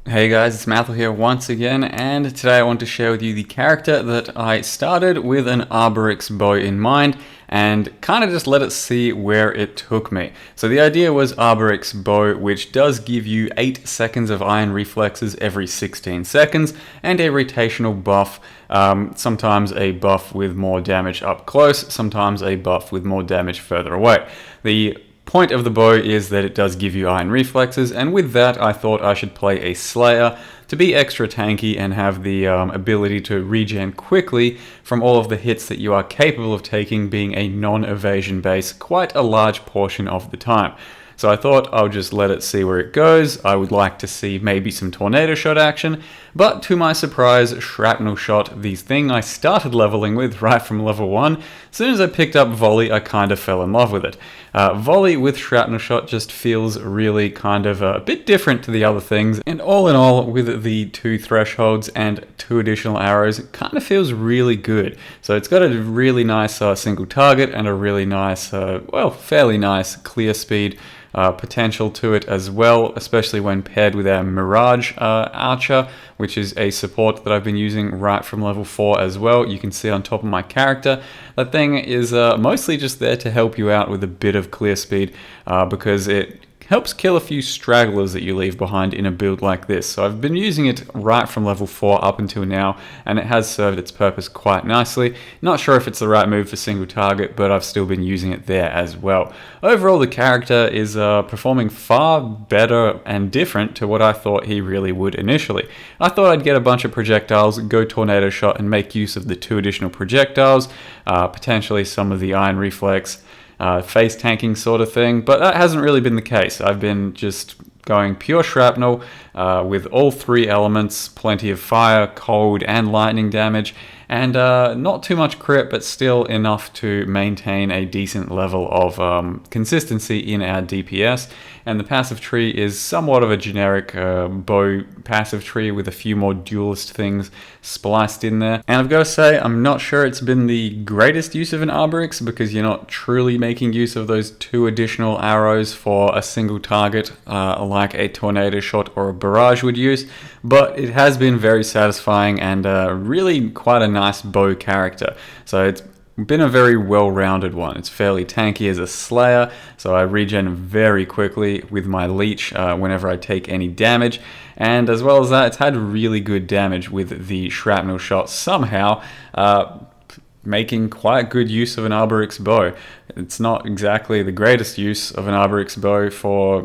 Hey guys, it's Mathel here once again, and today I want to share with you the character that I started with an Arborix bow in mind, and kind of just let it see where it took me. So the idea was Arborix bow, which does give you 8 seconds of iron reflexes every 16 seconds, and a rotational buff, sometimes a buff with more damage up close, sometimes a buff with more damage further away. The point of the bow is that it does give you iron reflexes, and with that I thought I should play a Slayer to be extra tanky and have the ability to regen quickly from all of the hits that you are capable of taking, being a non-evasion base quite a large portion of the time. So I thought I'll just let it see where it goes. I would like to see maybe some tornado shot action, but to my surprise, shrapnel shot, the thing I started leveling with right from level 1, as soon as I picked up volley, I kind of fell in love with it. Volley with shrapnel shot just feels really kind of a bit different to the other things, and all in all, with the 2 thresholds and 2 additional arrows, it kind of feels really good. So it's got a really nice single target and a really nice, well, fairly nice clear speed potential to it as well, especially when paired with our Mirage Archer, which is a support that I've been using right from level 4 as well. You can see on top of my character, that thing is mostly just there to help you out with a bit of clear speed because it helps kill a few stragglers that you leave behind in a build like this. So I've been using it right from level 4 up until now, and it has served its purpose quite nicely. Not sure if it's the right move for single target, but I've still been using it there as well. Overall, the character is performing far better and different to what I thought he really would initially. I thought I'd get a bunch of projectiles, go tornado shot, and make use of the 2 additional projectiles, potentially some of the iron reflex, face tanking sort of thing, but that hasn't really been the case. I've been just going pure shrapnel with all 3 elements, plenty of fire, cold, and lightning damage, and not too much crit, but still enough to maintain a decent level of consistency in our DPS. And the passive tree is somewhat of a generic bow passive tree with a few more duelist things spliced in there. And I've got to say, I'm not sure it's been the greatest use of an Arborix, because you're not truly making use of those 2 additional arrows for a single target like a tornado shot or a barrage would use, but it has been very satisfying and really quite a nice bow character. So it's been a very well-rounded one. It's fairly tanky as a Slayer, so I regen very quickly with my leech whenever I take any damage, and as well as that, it's had really good damage with the shrapnel shot somehow, making quite good use of an Arborix bow. It's not exactly the greatest use of an Arborix bow for,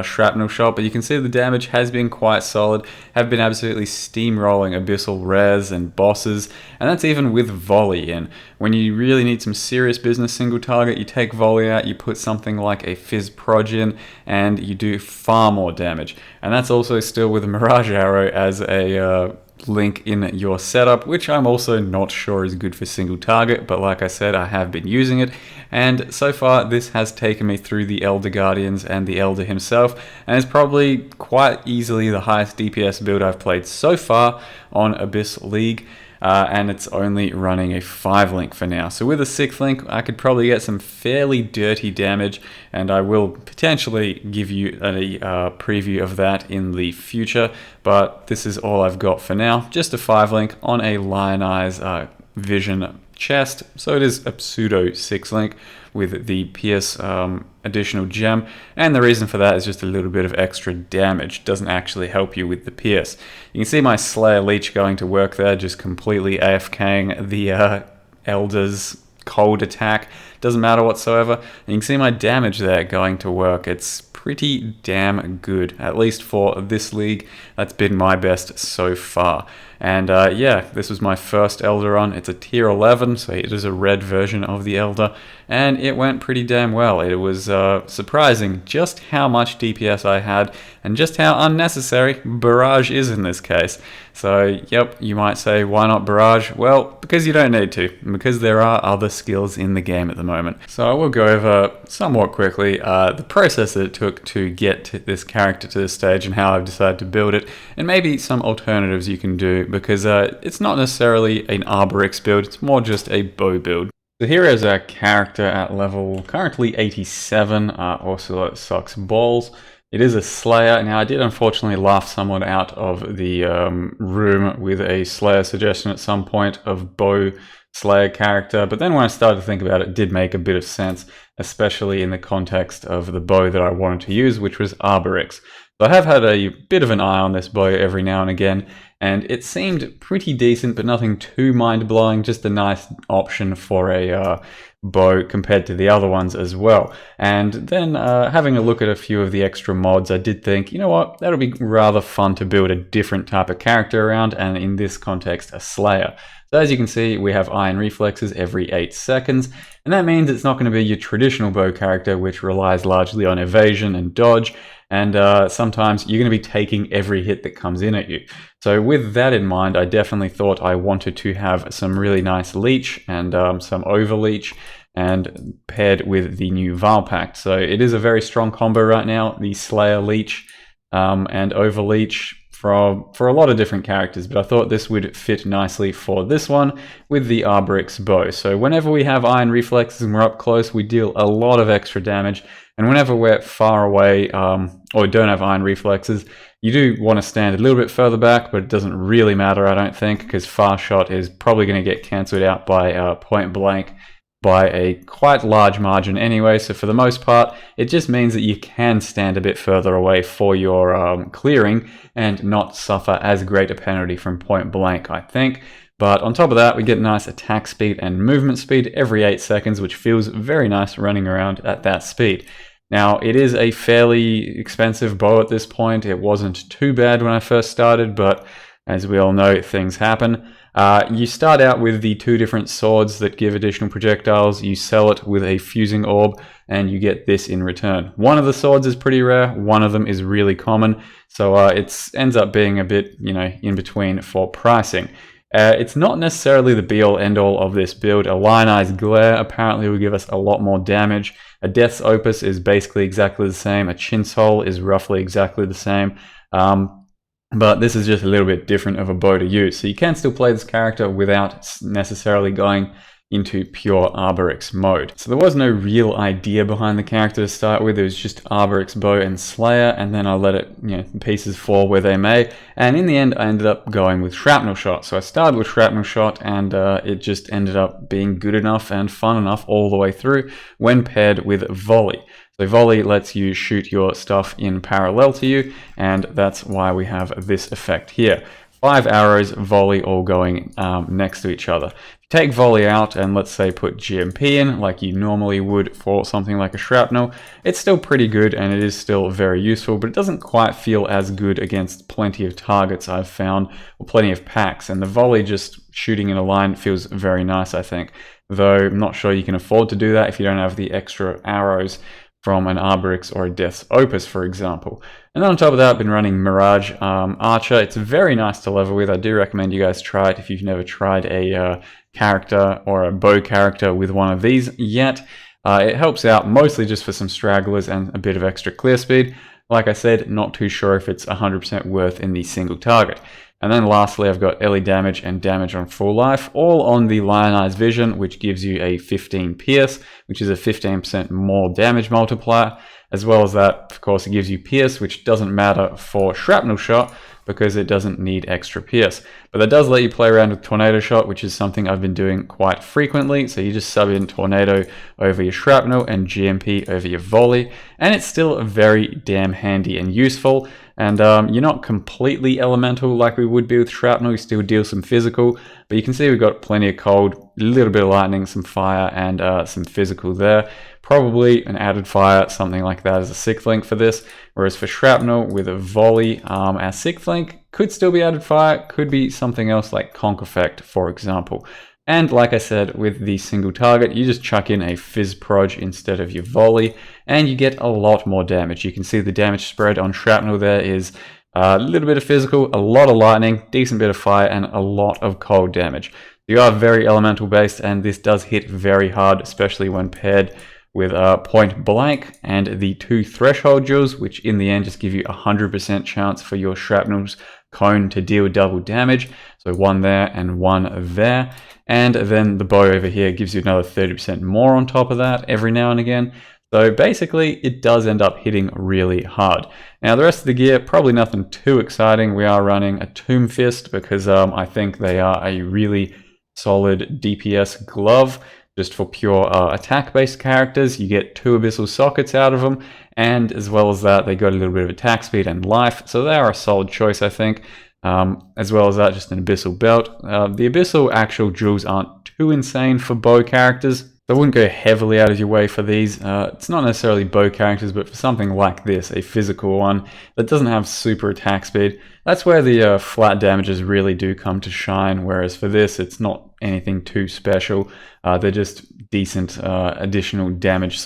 shrapnel shot, but you can see the damage has been quite solid. Have been absolutely steamrolling abyssal rares and bosses, and that's even with volley in. When you really need some serious business single target, you take volley out, you put something like a fizz proj in, and you do far more damage. And that's also still with a Mirage Arrow as a link in your setup, which I'm also not sure is good for single target, but like I said, I have been using it, and so far this has taken me through the Elder Guardians and the Elder himself, and it's probably quite easily the highest DPS build I've played so far on Abyss League. And it's only running a 5 link for now. So with a 6th link, I could probably get some fairly dirty damage, and I will potentially give you a preview of that in the future, but this is all I've got for now. Just a 5 link on a Lion Eyes Vision chest, so it is a pseudo 6 link with the Pierce additional gem, and the reason for that is just a little bit of extra damage. Doesn't actually help you with the Pierce. You can see my Slayer Leech going to work there, just completely AFKing the Elder's cold attack. Doesn't matter whatsoever. And you can see my damage there going to work. It's pretty damn good, at least for this league. That's been my best so far. And yeah, this was my first Elder run. It's a tier 11, so it is a red version of the Elder, and it went pretty damn well. It was surprising just how much DPS I had, and just how unnecessary Barrage is in this case. So, yep, you might say, why not Barrage? Well, because you don't need to, because there are other skills in the game at the moment. So I will go over somewhat quickly the process that it took to get to this character to this stage and how I've decided to build it, and maybe some alternatives you can do, because it's not necessarily an Arborix build, it's more just a bow build. So here is our character at level currently 87, Ocelot Sucks Balls. It is a Slayer. Now, I did unfortunately laugh someone out of the room with a Slayer suggestion at some point of bow Slayer character, but then when I started to think about it, it did make a bit of sense, especially in the context of the bow that I wanted to use, which was Arborix. So I have had a bit of an eye on this bow every now and again, and it seemed pretty decent, but nothing too mind-blowing, just a nice option for a bow compared to the other ones as well. And then having a look at a few of the extra mods, I did think, you know what, that'll be rather fun to build a different type of character around, and in this context, a Slayer. So as you can see, we have iron reflexes every 8 seconds, and that means it's not going to be your traditional bow character, which relies largely on evasion and dodge, and sometimes you're going to be taking every hit that comes in at you. So with that in mind, I definitely thought I wanted to have some really nice leech and some overleech, and paired with the new Val Pact. So it is a very strong combo right now, the Slayer Leech and Overleech for a lot of different characters, but I thought this would fit nicely for this one with the Arborix bow. So whenever we have iron reflexes and we're up close, we deal a lot of extra damage, and whenever we're far away or don't have iron reflexes, you do want to stand a little bit further back, but it doesn't really matter, I don't think, because fast shot is probably going to get cancelled out by point blank by a quite large margin anyway. So for the most part, it just means that you can stand a bit further away for your clearing and not suffer as great a penalty from point blank, I think. But on top of that, we get nice attack speed and movement speed every 8 seconds, which feels very nice running around at that speed. Now, it is a fairly expensive bow at this point. It wasn't too bad when I first started, but as we all know, things happen. You start out with the 2 different swords that give additional projectiles. You sell it with a fusing orb, and you get this in return. One of the swords is pretty rare, one of them is really common, so it ends up being a bit, in between for pricing. It's not necessarily the be-all end-all of this build. A Lionized Glare apparently will give us a lot more damage. A Death's Opus is basically exactly the same. A Chin's Hole is roughly exactly the same. But this is just a little bit different of a bow to use. So you can still play this character without necessarily going into pure Arborix mode. So there was no real idea behind the character to start with. It was just Arborix bow and Slayer, and then I let it, pieces fall where they may. And in the end, I ended up going with Shrapnel Shot. So I started with Shrapnel Shot, and it just ended up being good enough and fun enough all the way through when paired with Volley. So Volley lets you shoot your stuff in parallel to you, and that's why we have this effect here. 5 arrows, Volley, all going next to each other. If you take Volley out and let's say put GMP in, like you normally would for something like a Shrapnel, it's still pretty good and it is still very useful, but it doesn't quite feel as good against plenty of targets I've found, or plenty of packs, and the Volley just shooting in a line feels very nice, I think. Though I'm not sure you can afford to do that if you don't have the extra arrows from an Arborix or a Death's Opus, for example. And then on top of that, I've been running Mirage Archer. It's very nice to level with. I do recommend you guys try it if you've never tried a character or a bow character with one of these yet. It helps out mostly just for some stragglers and a bit of extra clear speed. Like I said, not too sure if it's 100% worth in the single target. And then lastly, I've got Ellie damage and damage on full life, all on the Lionized Vision, which gives you a 15 pierce, which is a 15% more damage multiplier. As well as that, of course, it gives you pierce, which doesn't matter for Shrapnel Shot because it doesn't need extra pierce. But that does let you play around with Tornado Shot, which is something I've been doing quite frequently. So you just sub in Tornado over your Shrapnel and GMP over your Volley, and it's still very damn handy and useful. And you're not completely elemental like we would be with Shrapnel. You still deal some physical, but you can see we've got plenty of cold, a little bit of lightning, some fire, and some physical there. Probably an added fire, something like that as a 6th link for this. Whereas for Shrapnel with a Volley, our 6th link could still be added fire, could be something else like Conk Effect, for example. And like I said, with the single target, you just chuck in a Fizz Proj instead of your Volley, and you get a lot more damage. You can see the damage spread on Shrapnel there is a little bit of physical, a lot of lightning, decent bit of fire, and a lot of cold damage. You are very elemental based, and this does hit very hard, especially when paired with point blank and the 2 threshold duels, which in the end just give you 100% chance for your Shrapnel's cone to deal double damage. So 1 there and 1 there. And then the bow over here gives you another 30% more on top of that every now and again. So basically, it does end up hitting really hard. Now, the rest of the gear, probably nothing too exciting. We are running a Tomb Fist because I think they are a really solid DPS glove. Just for pure attack-based characters, you get 2 abyssal sockets out of them, and as well as that, they got a little bit of attack speed and life, so they are a solid choice, I think. As well as that, just an abyssal belt. The abyssal actual jewels aren't too insane for bow characters. So I wouldn't go heavily out of your way for these. It's not necessarily bow characters, but for something like this, a physical one that doesn't have super attack speed, that's where the flat damages really do come to shine, whereas for this, it's not anything too special. They're just decent additional damage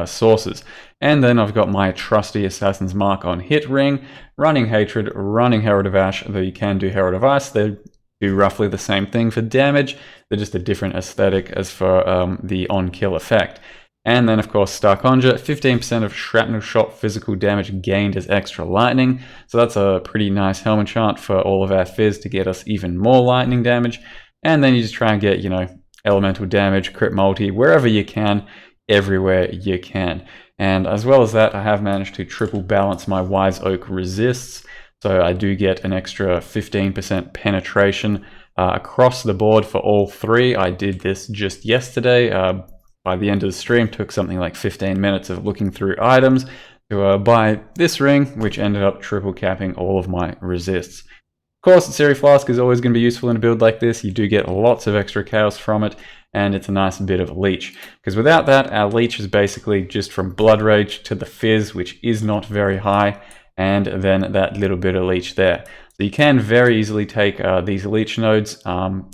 sources. And then I've got my trusty Assassin's Mark on hit ring, running Hatred, running Herald of Ash, though you can do Herald of Ice. They do roughly the same thing for damage. They're just a different aesthetic as for the on-kill effect. And then, of course, Star Conjure, 15% of shrapnel shot physical damage gained as extra lightning. So that's a pretty nice helmet chant for all of our fizz to get us even more lightning damage. And then you just try and get, elemental damage, crit multi, wherever you can, everywhere you can. And as well as that, I have managed to triple balance my Wise Oak resists. So I do get an extra 15% penetration across the board for all 3. I did this just yesterday. By the end of the stream, took something like 15 minutes of looking through items to buy this ring, which ended up triple capping all of my resists. Of course, the Siri Flask is always going to be useful in a build like this. You do get lots of extra chaos from it, and it's a nice bit of leech. Because without that, our leech is basically just from Blood Rage to the Fizz, which is not very high, and then that little bit of leech there. So you can very easily take these leech nodes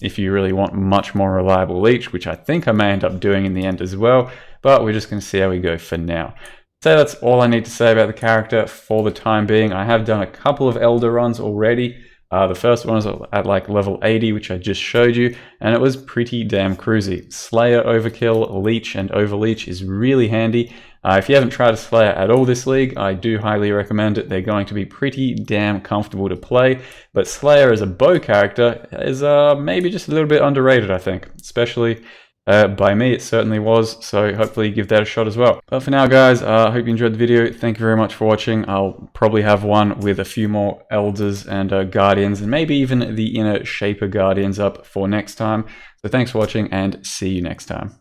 if you really want much more reliable leech, which I think I may end up doing in the end as well, but we're just going to see how we go for now. So that's all I need to say about the character for the time being. I have done a couple of Elder runs already. The first one was at like level 80, which I just showed you, and it was pretty damn cruisy. Slayer, Overkill, Leech, and Overleech is really handy. If you haven't tried a Slayer at all this league, I do highly recommend it. They're going to be pretty damn comfortable to play, but Slayer as a bow character is maybe just a little bit underrated, I think, especially by me, it certainly was, so hopefully give that a shot as well. But for now, guys, I hope you enjoyed the video. Thank you very much for watching. I'll probably have one with a few more Elders and Guardians, and maybe even the Inner Shaper Guardians up for next time. So thanks for watching, and see you next time.